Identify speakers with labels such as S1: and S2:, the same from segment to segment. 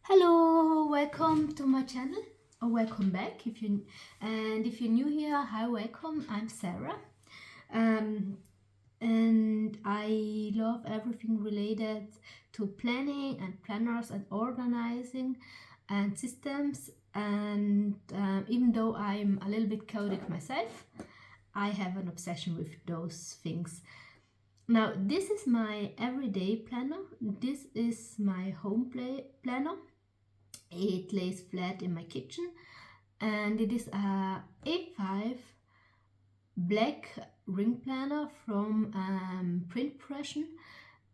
S1: Hello, welcome to my channel, or welcome back if you're new here. Hi, welcome. I'm Sarah, um, and I love everything related to planning and planners and organizing and systems. And even though I'm a little bit chaotic myself, I have an obsession with those things. Now, this is my everyday planner. This is my home planner. It lays flat in my kitchen, and it is a A5 black ring planner from Pression.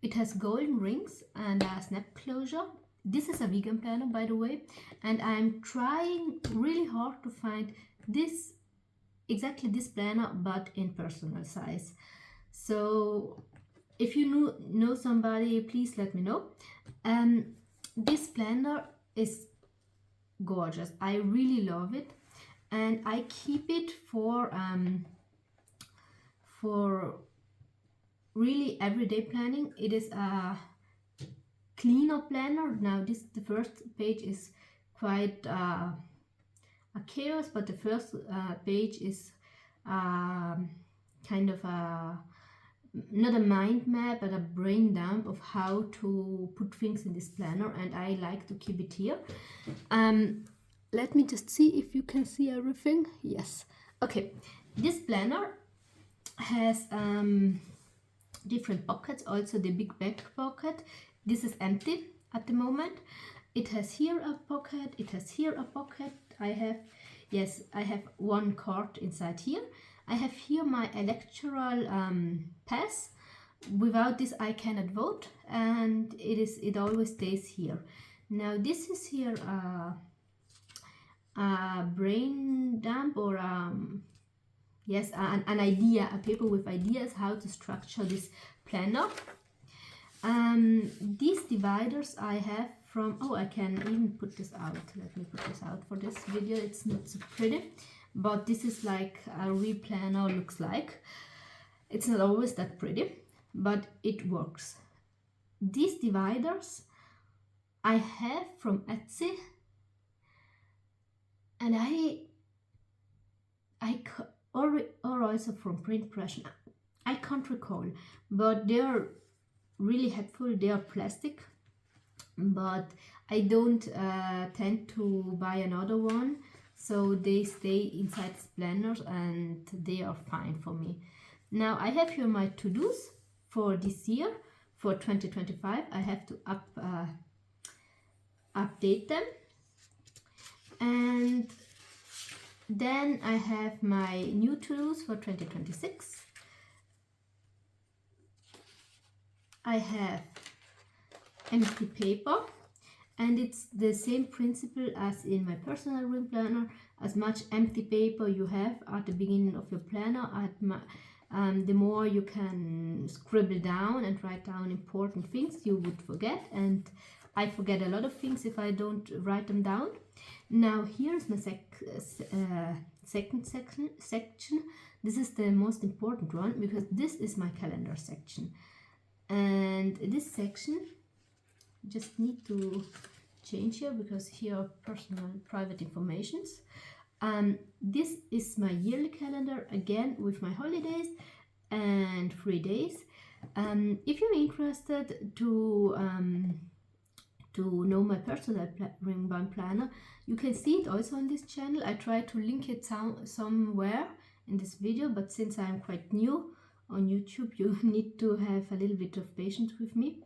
S1: It has golden rings and a snap closure. This is a vegan planner, by the way, and I'm trying really hard to find exactly this planner, but in personal size. So if you know somebody, please let me know. This planner is gorgeous. I really love it, and I keep it for really everyday planning. It is a cleaner planner. Now the first page is quite a chaos, but the first page is kind of not a mind map, but a brain dump of how to put things in this planner, and I like to keep it here. Let me just see if you can see everything. Yes. Okay. This planner has different pockets, also the big back pocket. This is empty at the moment. It has here a pocket, it has here a pocket. I have one card inside here. I have here my electoral pass. Without this I cannot vote, and it always stays here. Now this is here a brain dump, or an idea, a paper with ideas how to structure this planner. These dividers I have from, I can even put this out. Let me put this out for this video. It's not so pretty, but this is like a real planner looks like. It's not always that pretty, but it works. These dividers I have from Etsy, and or also from Pression. I can't recall, but they are really helpful. They are plastic, but I don't tend to buy another one, so they stay inside this planner and they are fine for me. Now I have here my to-dos for this year, for 2025. I have to update them, and then I have my new to-dos for 2026. I have empty paper, and it's the same principle as in my personal ring planner. As much empty paper you have at the beginning of your planner, the more you can scribble down and write down important things you would forget, and I forget a lot of things if I don't write them down. Now here's my second section. This is the most important one, because this is my calendar section, and this section just need to change here because here are personal private informations. This is my yearly calendar, again with my holidays and free days. If you're interested to know my personal ring band planner, you can see it also on this channel. I try to link it somewhere in this video, but since I'm quite new on YouTube, you need to have a little bit of patience with me.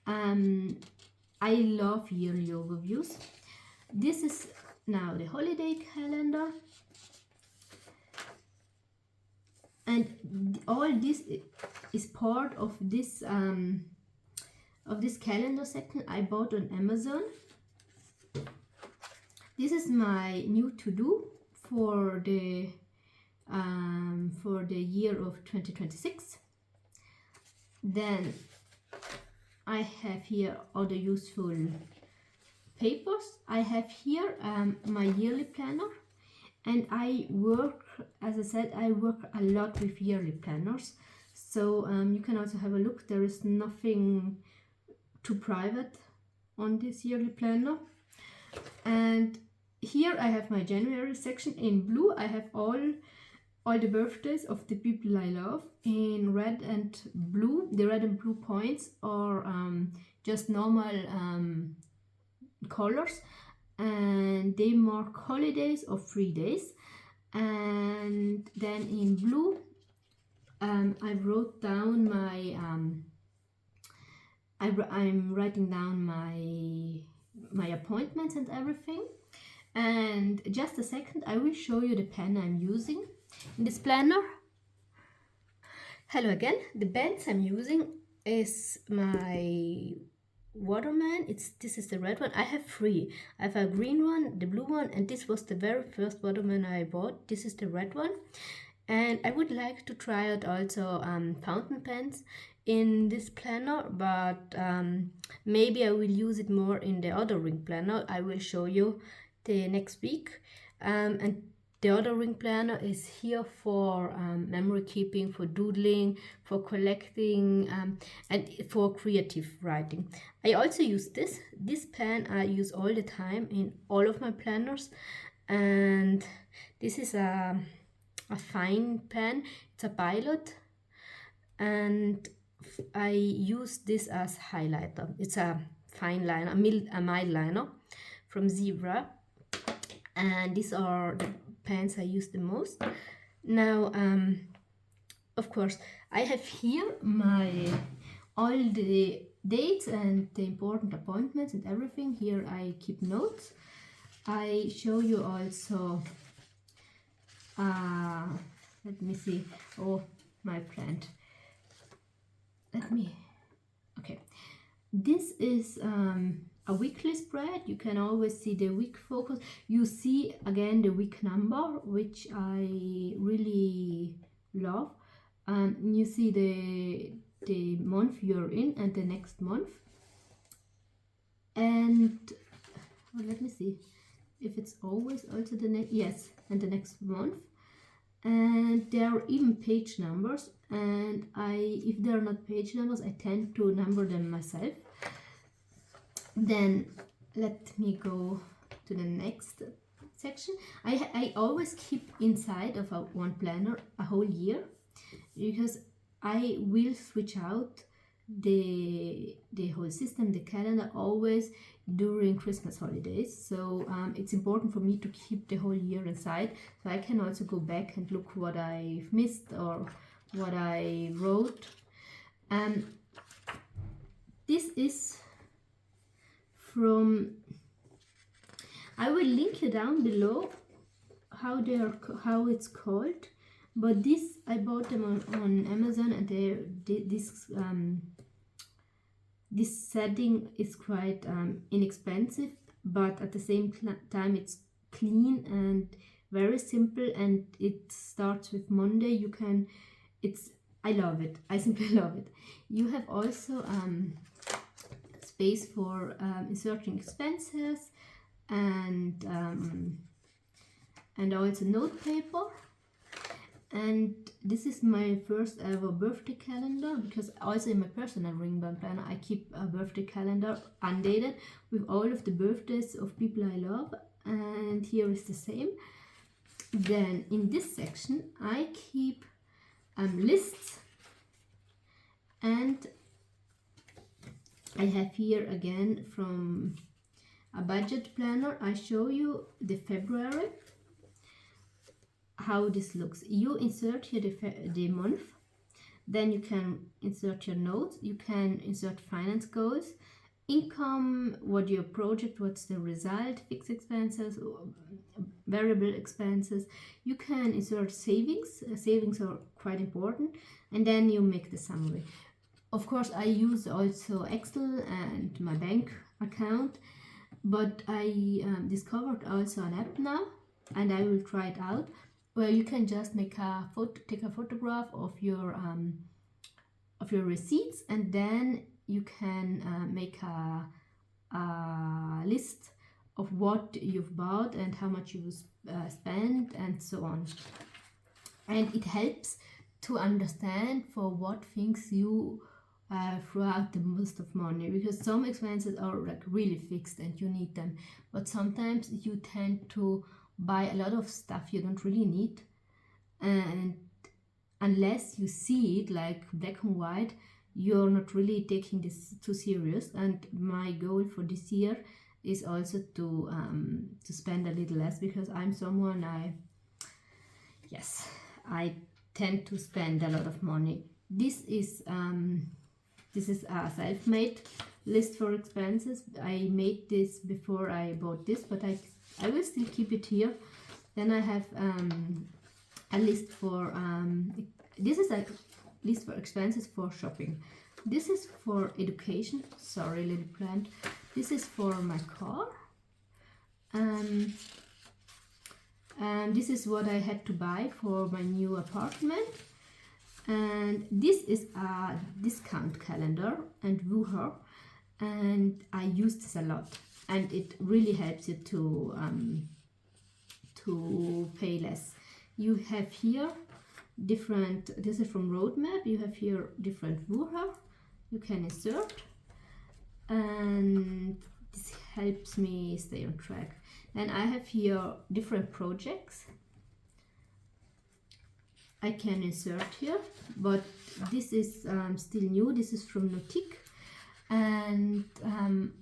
S1: I love yearly overviews. This is now the holiday calendar, and all this is part of this calendar section I bought on Amazon. This is my new to-do for the year of 2026. Then I have here other useful papers. I have here my yearly planner, and I work, as I said, I work a lot with yearly planners. So you can also have a look. There is nothing too private on this yearly planner. And here I have my January section. In blue I have all the birthdays of the people I love. In red and blue, the red and blue points are just normal colors, and they mark holidays of 3 days. And then in blue I wrote down my I'm writing down my appointments and everything. And just a second, I will show you the pen I'm using in this planner. Hello again. The pens I'm using is my Waterman. This is the red one. I have 3. I have a green one, the blue one, and this was the very first Waterman I bought. This is the red one. And I would like to try out also fountain pens in this planner, but maybe I will use it more in the other ring planner. I will show you the next week. And the other ring planner is here for memory keeping, for doodling, for collecting, and for creative writing. I also use this pen. I use all the time in all of my planners, and this is a fine pen. It's a Pilot, and I use this as highlighter. It's a fine liner, a mild liner from Zebra, and these are the pens I use the most. Now, of course, I have here all the dates and the important appointments and everything. Here I keep notes. I show you also let me see. Oh, my plant. Okay. This is a weekly spread. You can always see the week focus. You see again the week number, which I really love. You see the month you're in and the next month. And well, let me see if it's always also the next. Yes, and the next month. And there are even page numbers, and if there are not page numbers, I tend to number them myself. Then let me go to the next section. I always keep inside of one planner a whole year, because I will switch out the whole system, the calendar, always during Christmas holidays. So it's important for me to keep the whole year inside, so I can also go back and look what I've missed or what I wrote. This is from, I will link you down below how it's called, but this I bought them on Amazon, and this setting is quite inexpensive, but at the same time it's clean and very simple, and it starts with Monday. I love it. I simply love it. You have also space for inserting expenses and also note paper. And this is my first ever birthday calendar, because also in my personal ring band planner I keep a birthday calendar undated with all of the birthdays of people I love, and here is the same. Then in this section I keep lists, and I have here again from a budget planner. I show you the February, how this looks. You insert here the month, then you can insert your notes, you can insert finance goals, income, what your project, what's the result, fixed expenses, variable expenses. You can insert savings. Savings are quite important, and then you make the summary. Of course, I use also Excel and my bank account, but I discovered also an app now, and I will try it out, where you can just take a photograph of your receipts, and then you can make a list of what you've bought and how much you spent and so on. And it helps to understand for what things you throughout the most of money, because some expenses are like really fixed and you need them, but sometimes you tend to buy a lot of stuff you don't really need, and unless you see it like black and white, you're not really taking this too serious. And my goal for this year is also to spend a little less, because I'm someone I tend to spend a lot of money. This is a self-made list for expenses. I made this before I bought this, but I will still keep it here. Then I have a list for this is a list for expenses for shopping. This is for education. Sorry, little plant. This is for my car. And this is what I had to buy for my new apartment. And this is a discount calendar and Wooher, and I use this a lot, and it really helps you to pay less. You have here different, this is from Roadmap, you have here different Wooher you can insert, and this helps me stay on track. Then I have here different projects I can insert here, but this is still new. This is from Nautique, and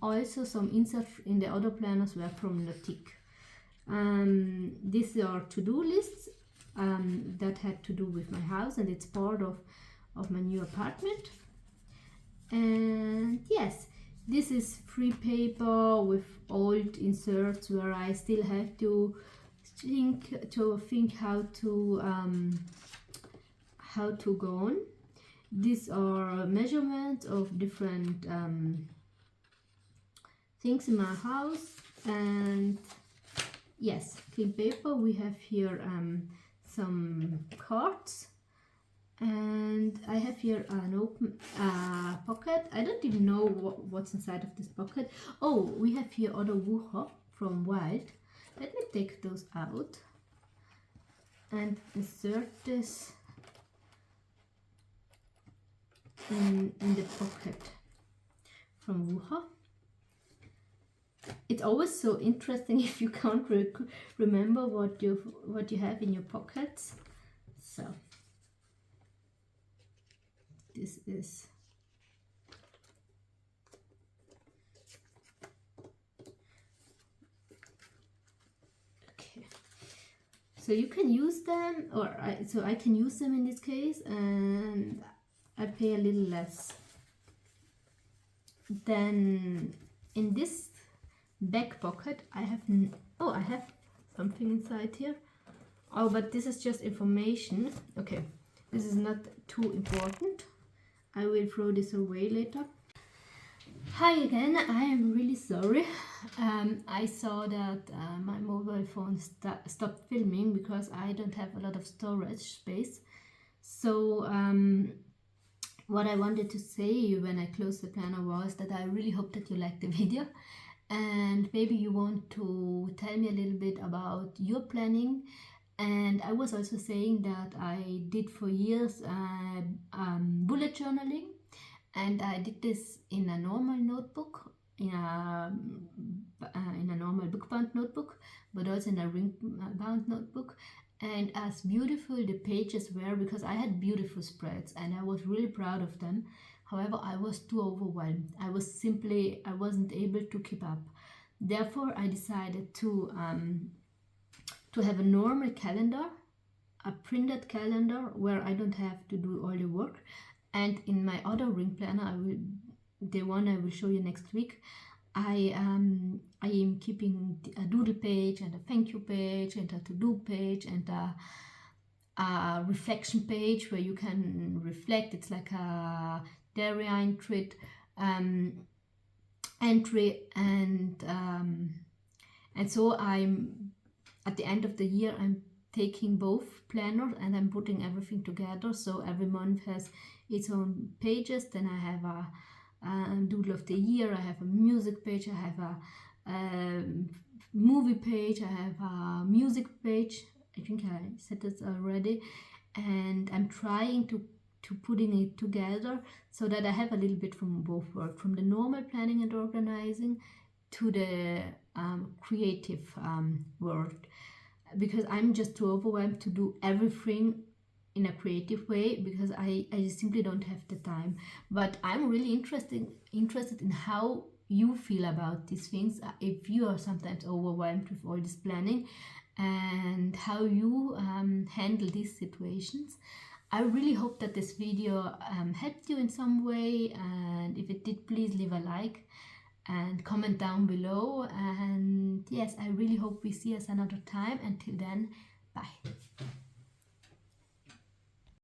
S1: also some inserts in the other planners were from Nautique. These are to-do lists that had to do with my house, and it's part of my new apartment. And yes, this is free paper with old inserts where I still have to think how to go on. These are measurements of different things in my house. And yes, clean paper. We have here some cards, and I have here an open pocket. I don't even know what's inside of this pocket. Oh, we have here other Wooher from Wild. Let me take those out and insert this in the pocket from Wooher. It's always so interesting if you can't remember what you have in your pockets. So this is okay. So you can use them, or I can use them in this case, and I pay a little less. Then in this back pocket I have I have something inside here. Oh, but this is just information. Okay, this is not too important. I will throw this away later. Hi again, I am really sorry. I saw that my mobile phone stopped filming because I don't have a lot of storage space. So what I wanted to say when I closed the planner was that I really hope that you liked the video, and maybe you want to tell me a little bit about your planning. And I was also saying that I did for years bullet journaling, and I did this in a normal notebook, in a normal book-bound notebook, but also in a ring-bound notebook. And as beautiful the pages were, because I had beautiful spreads and I was really proud of them. However, I was too overwhelmed. I wasn't able to keep up. Therefore, I decided to have a normal calendar, a printed calendar where I don't have to do all the work. And in my other ring planner, the one I will show you next week, I am keeping a doodle page and a thank you page and a to-do page and a reflection page where you can reflect. It's like a diary entry, and so I'm at the end of the year I'm taking both planners and I'm putting everything together, so every month has its own pages. Then I have a doodle of the year, I have a music page, I have a movie page, I have a music page. I think I said this already. And I'm trying to to putting it together, so that I have a little bit from both work, from the normal planning and organizing to the creative world, because I'm just too overwhelmed to do everything in a creative way, because I simply don't have the time. But I'm really interested in how you feel about these things, if you are sometimes overwhelmed with all this planning, and how you handle these situations. I really hope that this video helped you in some way, and if it did, please leave a like and comment down below. And yes, I really hope we see us another time. Until then, bye.